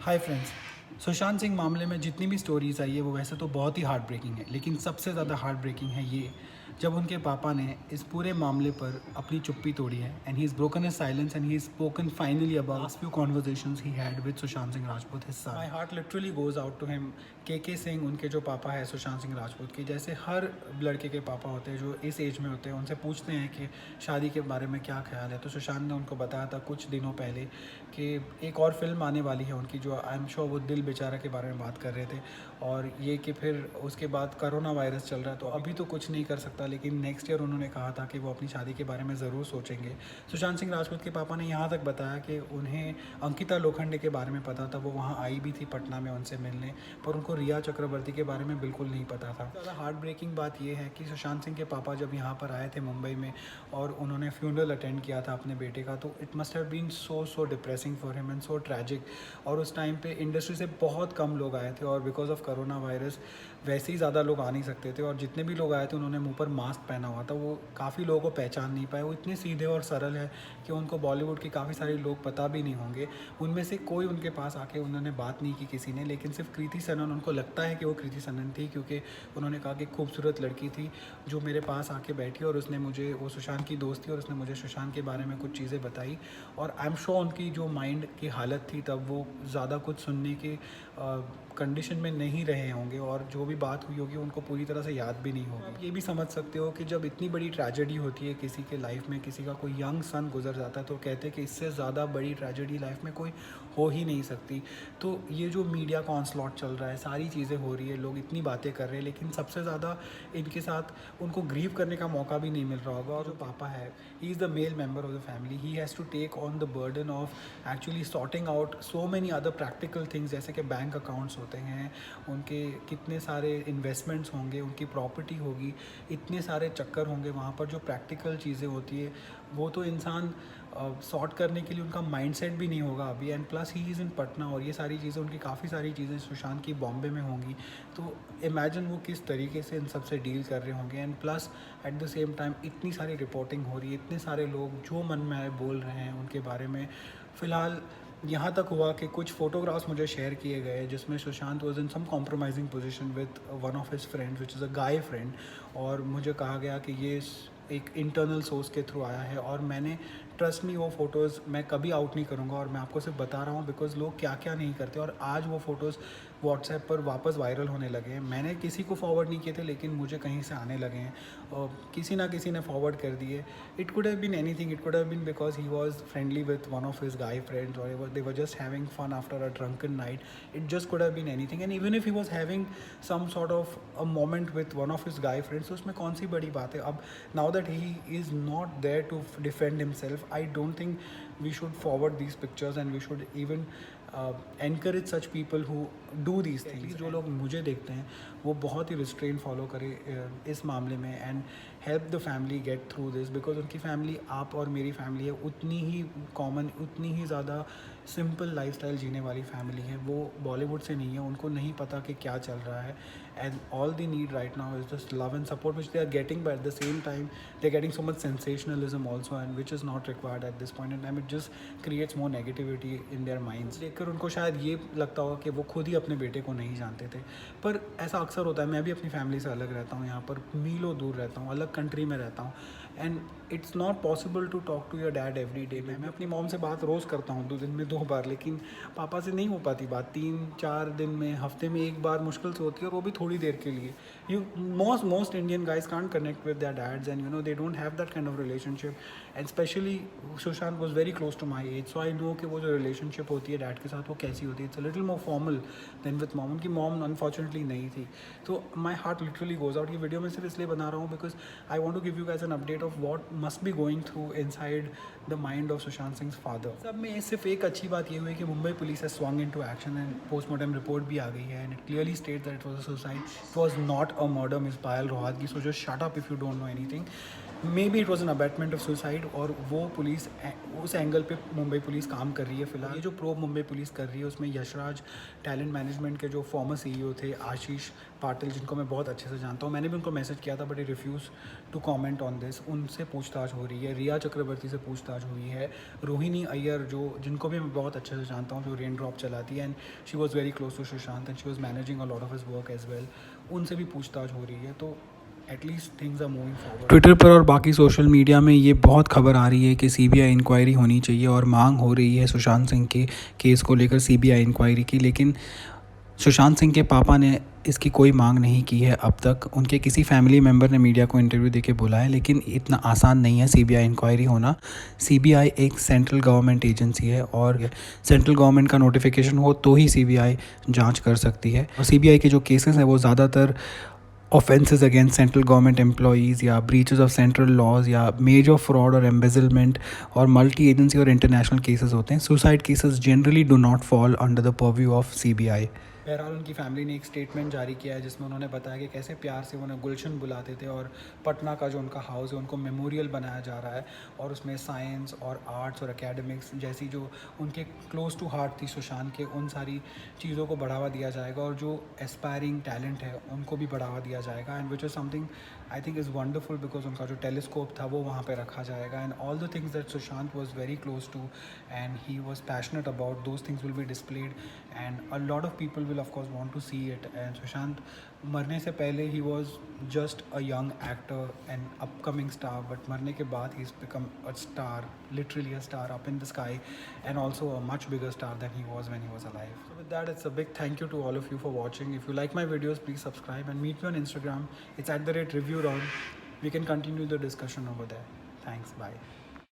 Hi friends. Sushant Singh मामले में जितनी भी स्टोरीज आई है वो वैसे तो बहुत ही हार्ट ब्रेकिंग है, लेकिन सबसे ज़्यादा हार्ट ब्रेकिंग है ये जब उनके पापा ने इस पूरे मामले पर अपनी चुप्पी तोड़ी है and he is broken his silence and he is spoken finally about last few conversations he had with Sushant Singh Rajput his son. My heart literally goes out to him. K Singh उनके जो पापा है सुशांत सिंह राजपूत के, जैसे हर लड़के के पापा होते हैं जो इस एज में होते हैं, उनसे पूछते हैं कि शादी के बारे में क्या ख्याल है। तो सुशांत ने उनको बताया था कुछ दिनों पहले कि एक और फिल्म आने वाली है उनकी, जो आई एम श्योर वो दिल बेचारा के बारे में बात कर रहे थे, और ये कि फिर उसके बाद कोरोना वायरस चल रहा है तो अभी तो कुछ नहीं कर सकता, लेकिन नेक्स्ट ईयर उन्होंने कहा था कि वो अपनी शादी के बारे में ज़रूर सोचेंगे। सुशांत सिंह राजपूत के पापा ने यहाँ तक बताया कि उन्हें अंकिता लोखंडे के बारे में पता था, वो वहाँ आई भी थी पटना में उनसे मिलने, पर उनको रिया चक्रवर्ती के बारे में बिल्कुल नहीं पता था। ज़्यादा हार्ट ब्रेकिंग बात यह है कि सुशांत सिंह के पापा जब यहाँ पर आए थे मुंबई में और उन्होंने फ्यूनरल अटेंड किया था अपने बेटे का, तो it must have been so depressing for him and so tragic. और उस टाइम पे इंडस्ट्री से बहुत कम लोग आए थे और बिकॉज ऑफ कोरोना वायरस वैसे ही ज़्यादा लोग आ नहीं सकते थे, और जितने भी लोग आए थे उन्होंने मुंह पर मास्क पहना हुआ था। वो काफ़ी लोगों को पहचान नहीं पाए। वो इतने सीधे और सरल है कि उनको बॉलीवुड के काफ़ी सारे लोग पता भी नहीं होंगे। उनमें से कोई उनके पास आके उन्होंने बात नहीं की किसी ने, लेकिन सिर्फ कृति सनन, उनको लगता है कि वो कृति सनन थी क्योंकि उन्होंने कहा कि खूबसूरत लड़की थी जो मेरे पास आके बैठी और उसने मुझे, वो सुशांत की दोस्त थी और उसने मुझे सुशांत के बारे में कुछ चीज़ें बताई। और आई एम श्योर उनकी जो माइंड की हालत थी तब वो ज़्यादा कुछ सुनने के कंडीशन में नहीं रहे होंगे, और जो भी बात हुई होगी उनको पूरी तरह से याद भी नहीं होगी। आप ये भी समझ सकते हो कि जब इतनी बड़ी ट्रेजेडी होती है किसी के लाइफ में, किसी का कोई यंग सन गुजर जाता है, तो कहते हैं कि इससे ज़्यादा बड़ी ट्रेजेडी लाइफ में कोई हो ही नहीं सकती। तो ये जो मीडिया का ऑनस्लॉट चल रहा है, सारी चीज़ें हो रही है, लोग इतनी बातें कर रहे हैं, लेकिन सबसे ज़्यादा इनके साथ उनको ग्रीव करने का मौका भी नहीं मिल रहा होगा। और जो पापा है, he is the male member of the family, he has to take on the burden of actually sorting out so many other practical things, जैसे कि बैंक अकाउंट्स होते हैं, उनके कितने सारे इन्वेस्टमेंट्स होंगे, उनकी प्रॉपर्टी होगी, इतने सारे चक्कर होंगे वहाँ पर। जो प्रैक्टिकल चीज़ें होती है वो तो इंसान सॉर्ट करने के लिए उनका माइंडसेट भी नहीं होगा अभी। And plus he is in Patna, और ये सारी चीज़ें उनकी, काफ़ी सारी चीज़ें सुशांत की बॉम्बे में होंगी। तो इमेजिन वो किस तरीके से इन सब से डील कर रहे होंगे। And plus eight the same time इतनी सारी रिपोर्टिंग हो रही है, इतने सारे लोग जो मन में आए बोल रहे हैं उनके बारे में। फ़िलहाल यहाँ तक हुआ कि कुछ फ़ोटोग्राफ्स मुझे शेयर किए गए जिसमें Sushant was in some compromising position with one of his friends which is a guy friend, और मुझे कहा गया कि ये एक इंटरनल सोर्स के थ्रू आया है। और मैंने, ट्रस्ट मी, वो फ़ोटोज़ मैं कभी आउट नहीं करूँगा, और मैं आपको सिर्फ बता रहा हूँ बिकॉज लोग क्या क्या नहीं करते। और आज वो फ़ोटोज़ व्हाट्सएप पर वापस वायरल होने लगे हैं। मैंने किसी को फॉरवर्ड नहीं किए थे, लेकिन मुझे कहीं से आने लगे हैं और किसी ना किसी ने फॉरवर्ड कर दिए। It could have been anything, it could have been because he was friendly with one of his guy friends, और they were just having fun after a drunken night. It just could have been anything. And even if he was having some sort of a moment with one of his guy friends, तो उसमें कौन सी बड़ी बात है। अब now that he is not there to defend himself, I don't think we should forward these pictures and we should even encourage such people who do these things. जो लोग मुझे देखते हैं वो बहुत ही रिस्ट्रेन फॉलो करें इस मामले में, and help the family get through this, because उनकी फैमिली, आप और मेरी फैमिली है, उतनी ही कॉमन, उतनी ही ज़्यादा सिंपल लाइफस्टाइल जीने वाली फैमिली है। वो बॉलीवुड से नहीं है, उनको नहीं पता कि क्या चल रहा है। And all the need right now is just love and support which they are getting, but at the same time they are getting so much sensationalism also, and which is not required at this point in time. It just creates more negativity in their minds. देखकर उनको शायद ये लगता होगा कि वो खुद ही अपने बेटे को नहीं जानते थे, पर ऐसा अक्सर होता है। मैं भी अपनी फैमिली से अलग रहता हूँ, यहाँ पर मीलों दूर रहता हूँ, अलग कंट्री में रहता हूँ, and it's not possible to talk to your dad every day. मैं अपनी मॉम से बात रोज़ करता हूँ, 2 दिन में 2 बार, लेकिन पापा से नहीं हो पाती बात। 3-4 दिन में, हफ्ते में 1 बार मुश्किल से होती है, और वो भी थोड़ी देर के लिए। You most Indian guys can't connect with their dads, and you know they don't have that kind of relationship. And specially Sushant was very close to my age, so I know कि वो जो रिलेशनशिप होती है dad के साथ वो कैसी होती है। It's a little more formal than with mom. उनकी मॉम अनफॉर्चुनेटली नहीं थी। तो my heart literally goes out. ये वीडियो मैं सिर्फ इसलिए बना रहा हूँ because I want to give you guys an update of what must be going through inside the mind of Sushant Singh father. सब में सिर्फ एक अच्छी बात ये हुई कि Mumbai police has swung into action and postmortem report भी आ गई है, and it clearly state that it was a suicide, it was not a murder. Miss Payal Rohatgi, so just shut up if you don't know anything. May be it was an abatement of suicide, और वो police उस angle पे Mumbai police काम कर रही है फिलहाल। ये जो प्रोब मुंबई पुलिस कर रही है उसमें यशराज टैलेंट मैनेजमेंट के जो फॉर्मर सीईओ थे आशीष पाटिल, जिनको मैं बहुत अच्छे से जानता हूँ, मैंने भी उनको मैसेज किया था but he refuse to comment on this, उनसे पूछताछ हो रही है। रिया चक्रवर्ती से पूछताछ हुई है। रोहिणी अय्यर जो जिनको भी मैं बहुत अच्छे से जानता हूँ, जो रेन ड्रॉप चलाती है, and she was very close to Sushant and she was managing a lot of his work as well, उनसे भी पूछताछ हो रही है। तो at least things are moving forward. Twitter पर और बाकी सोशल मीडिया में ये बहुत खबर आ रही है कि सीबीआई इंक्वायरी होनी चाहिए और मांग हो रही है सुशांत सिंह के केस को लेकर सीबीआई इंक्वायरी की, लेकिन सुशांत सिंह के पापा ने इसकी कोई मांग नहीं की है अब तक। उनके किसी फैमिली मेम्बर ने मीडिया को इंटरव्यू देके बोला है, लेकिन इतना आसान नहीं है सीबीआई इंक्वायरी होना। सीबीआई एक सेंट्रल गवर्नमेंट एजेंसी है और सेंट्रल गवर्नमेंट का नोटिफिकेशन हो तो ही सीबीआई जांच कर सकती है। और सीबीआई के जो केसेस हैं वो ज़्यादातर offences against central government employees या ब्रीचेस ऑफ सेंट्रल लॉज या मेजर फ्रॉड और एम्बेजलमेंट और मल्टी एजेंसी और इंटरनेशनल केसेस होते हैं। Suicide cases generally do not fall under the purview of CBI. बहरहाल उनकी फैमिली ने एक स्टेटमेंट जारी किया है जिसमें उन्होंने बताया कि कैसे प्यार से उन्हें गुलशन बुलाते थे और पटना का जो उनका हाउस है उनको मेमोरियल बनाया जा रहा है और उसमें साइंस और आर्ट्स और एकेडमिक्स जैसी जो उनके क्लोज टू हार्ट थी सुशांत के, उन सारी चीज़ों को बढ़ावा दिया जाएगा और जो एस्पायरिंग टैलेंट है उनको भी बढ़ावा दिया जाएगा, and which is something I think is wonderful because उनका जो टेलीस्कोप था वो वहाँ पे रखा जाएगा, and all the things that Sushant was very close to and he was passionate about, those things will be displayed and a lot of people will of course want to see it. And Sushant मरने से पहले ही was just a young actor and upcoming star, but मरने के बाद he is become a star, literally a star up in the sky and also a much bigger star than he was when he was alive. So with that, it's a big thank you to all of you for watching. If you like my videos, please subscribe and meet me on Instagram. It's @reviewron. We can continue the discussion over there. Thanks. Bye.